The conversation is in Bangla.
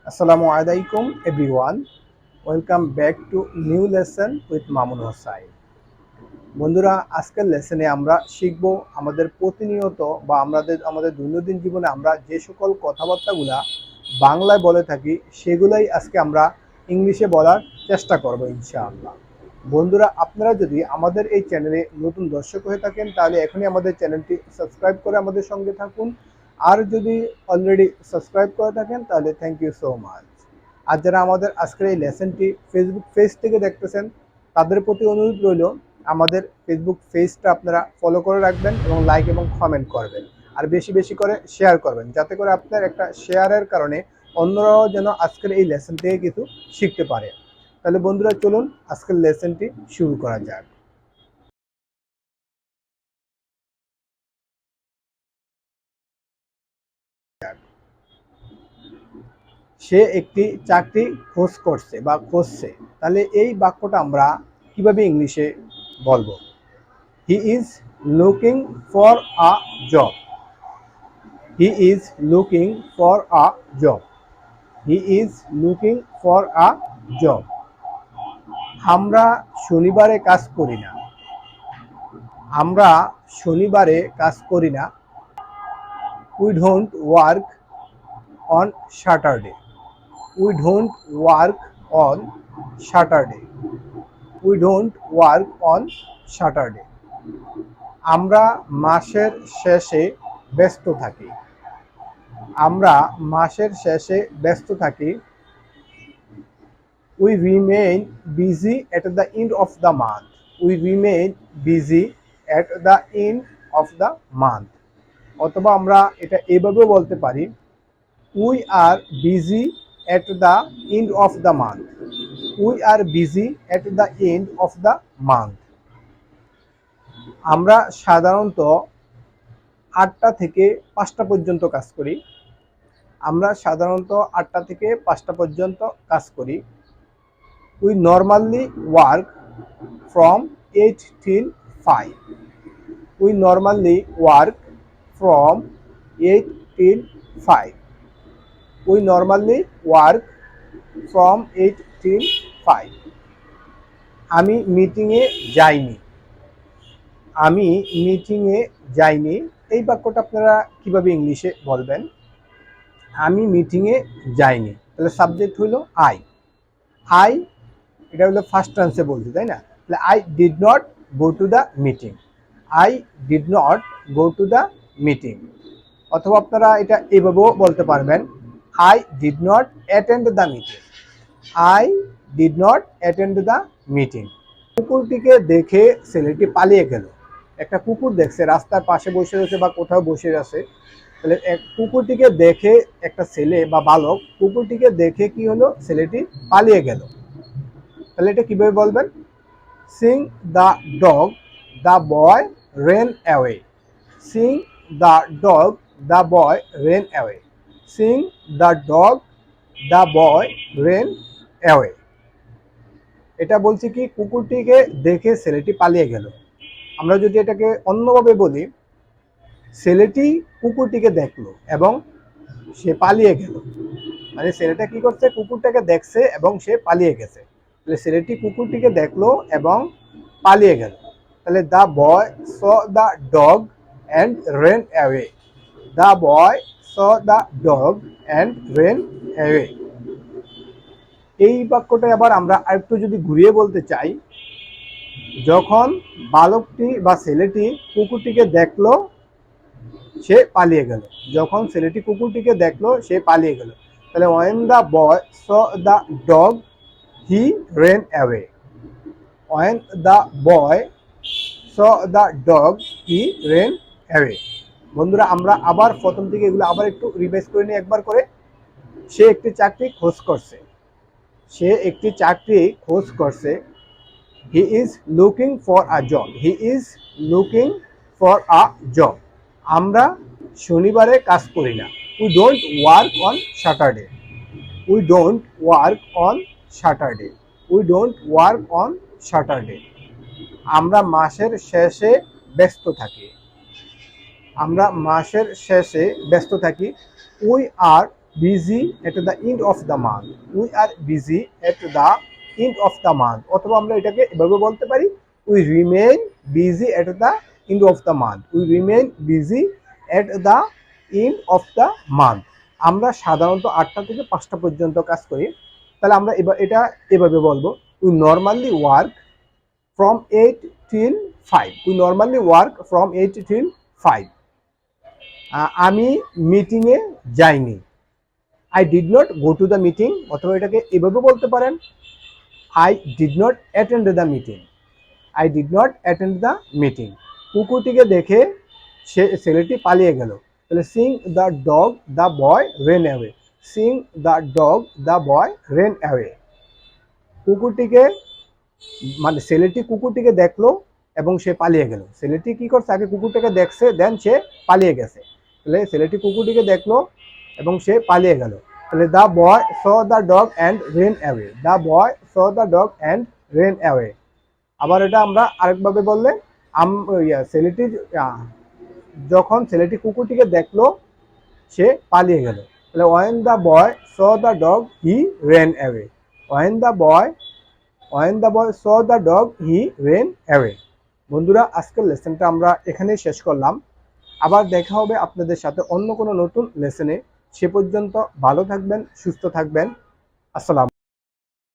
Assalamu alaikum everyone. Welcome back to new lesson with Mamun Hossain. বন্ধুরা আজকের লেসনে আমরা শিখব আমাদের প্রতিনিয়ত বা আমাদের দৈনন্দিন জীবনে আমরা যে সকল কথাবার্তাগুলা বাংলায় বলে থাকি সেগুলাই আজকে আমরা ইংলিশে বলার চেষ্টা করব ইনশাআল্লাহ। বন্ধুরা আপনারা যদি আমাদের এই চ্যানেলে নতুন দর্শক হয়ে থাকেন তাহলে এখনই আমাদের চ্যানেলটি সাবস্ক্রাইব করে আমাদের সঙ্গে থাকুন। আর যদি অলরেডি সাবস্ক্রাইব করে থাকেন তাহলে থ্যাংক ইউ সো মাচ। আর যারা আমাদের আজকের এই লেসনটি ফেসবুক পেজ থেকে দেখতেছেন তাদের প্রতি অনুরোধ রইল আমাদের ফেসবুক পেজটা আপনারা ফলো করে রাখবেন এবং লাইক এবং কমেন্ট করবেন আর বেশি বেশি করে শেয়ার করবেন, যাতে করে আপনার একটা শেয়ারের কারণে অন্যরাও যেন আজকের এই লেসন থেকে কিছু শিখতে পারে। তাহলে বন্ধুরা চলুন আজকের লেসনটি শুরু করা যাক। সে একটি চাকরি খোঁজ করছে বা খুঁজছে, তাহলে এই বাক্যটা আমরা কিভাবে ইংলিশে বলবো? He is looking for a job. He is looking for a job. He is looking for a job. আমরা শনিবারে কাজ করি না। আমরা শনিবারে কাজ করি না। We don't work on Saturday. We don't work on Saturday. We don't work on Saturday. আমরা মাসের শেষে ব্যস্ত থাকি। আমরা মাসের শেষে ব্যস্ত থাকি। We remain busy at the end of the month. We remain busy at the end of the month. অথবা আমরা এটা এভাবেও বলতে পারি, we are busy at the end of the month. We are busy at the end of the month. আমরা সাধারণত 8টা থেকে 5টা পর্যন্ত কাজ করি। আমরা সাধারণত 8টা থেকে 5টা পর্যন্ত কাজ করি। We normally work from 8 till 5. We normally work from 8 till 5. We normally work from 8 till 5. আমি মিটিংয়ে যাইনি। আমি মিটিংয়ে যাইনি। এই বাক্যটা আপনারা কিভাবে ইংলিশে বলবেন? আমি মিটিংয়ে যাইনি, তাহলে সাবজেক্ট হইল আই। আই এটা হলো ফার্স্ট টেন্সে বলছি, তাই না? তাহলে I did not go to the meeting. I did not go to the meeting. অথবা আপনারা এটা এভাবেও বলতে পারবেন, I did not attend the meeting. I did not attend the meeting. কুকুরটিকে দেখে ছেলেটি পালিয়ে গেল। একটা কুকুর দেখছে রাস্তার পাশে বসে রয়েছে বা কোথাও বসে আছে, তাহলে কুকুরটিকে দেখে একটা ছেলে বা বালক কুকুরটিকে দেখে কি হলো, ছেলেটি পালিয়ে গেল। তাহলে এটা কিভাবে বলবেন? Seeing the dog the boy ran away. Seeing the dog the boy ran away. Seeing the dog the boy ran away. এটা বলছি কি, কুকুরটিকে দেখে ছেলেটি পালিয়ে গেল। আমরা যদি এটাকে অন্যভাবে বলি, ছেলেটি কুকুরটিকে দেখলো এবং সে পালিয়ে গেল। মানে ছেলেটা কি করছে, কুকুরটাকে দেখছে এবং সে পালিয়ে গেছে। তাহলে ছেলেটি কুকুরটিকে দেখলো এবং পালিয়ে গেল। তাহলে the boy saw the dog and ran away. The boy saw the dog and ran away. এই বাক্যটা আবার আমরা আরেকটু যদি ঘুরিয়ে বলতে চাই, যখন বালকটি বা ছেলেটি কুকুরটিকে দেখলো সে পালিয়ে গেল। যখন ছেলেটি কুকুরটিকে দেখলো সে পালিয়ে গেল। তাহলে when the boy saw the dog he ran away. When the boy saw the dog he ran away. বন্ধুরা আমরা আবার প্রথম থেকে এগুলো আবার একটু রিভাইজ করে নিই একবার করে। সে একটি চাকরি খোঁজ করছে। সে একটি চাকরি খোঁজ করছে। He is looking for a job. He is looking for a job. আমরা শনিবারে কাজ করি না। We don't work on Saturday. We don't work on Saturday. We don't work on Saturday. আমরা মাসের শেষে ব্যস্ত থাকি। আমরা মাসের শেষে ব্যস্ত থাকি। We are busy at the end of the month, we are busy at the end of the month, অথবা আমরা এটাকে এভাবে বলতে পারি we remain busy at the end of the month, we remain busy at the end of the month. আমরা সাধারণত 8টা থেকে 5টা পর্যন্ত কাজ করি, তাহলে আমরা এবার এটা এভাবে বলবো we normally work from 8 till 5, we normally work from 8 till 5। আমি মিটিংয়ে যাইনি, I did not go to the meeting, অথবা এটাকে এভাবে বলতে পারেন I did not attend the meeting, I did not attend the meeting। কুকুরটিকে দেখে ছেলেটি পালিয়ে গেল, তাহলে seeing the dog the boy ran away, seeing the dog the boy ran away. কুকুরটিকে মানে ছেলেটি কুকুরটিকে দেখলো এবং সে পালিয়ে গেল। ছেলেটি কি করছে, আগে কুকুরটাকে দেখছে, দেন সে পালিয়ে গেছে। তাহলে ছেলেটি কুকুরটিকে দেখলো এবং সে পালিয়ে গেল, তাহলে the boy saw the dog and ran away, the boy saw the dog and ran away. আবার এটা আমরা আরেকভাবে বললে ছেলেটি যখন ছেলেটি কুকুরটিকে দেখলো সে পালিয়ে গেল, তাহলে when the boy saw the dog he ran away, when the boy saw the dog he ran away। বন্ধুরা, আজকের লেসনটা আমরা এখানেই শেষ করলাম। আবার দেখা হবে আপনাদের সাথে অন্য কোনো নতুন লেসনে। সে পর্যন্ত ভালো থাকবেন, সুস্থ থাকবেন। আসসালাম।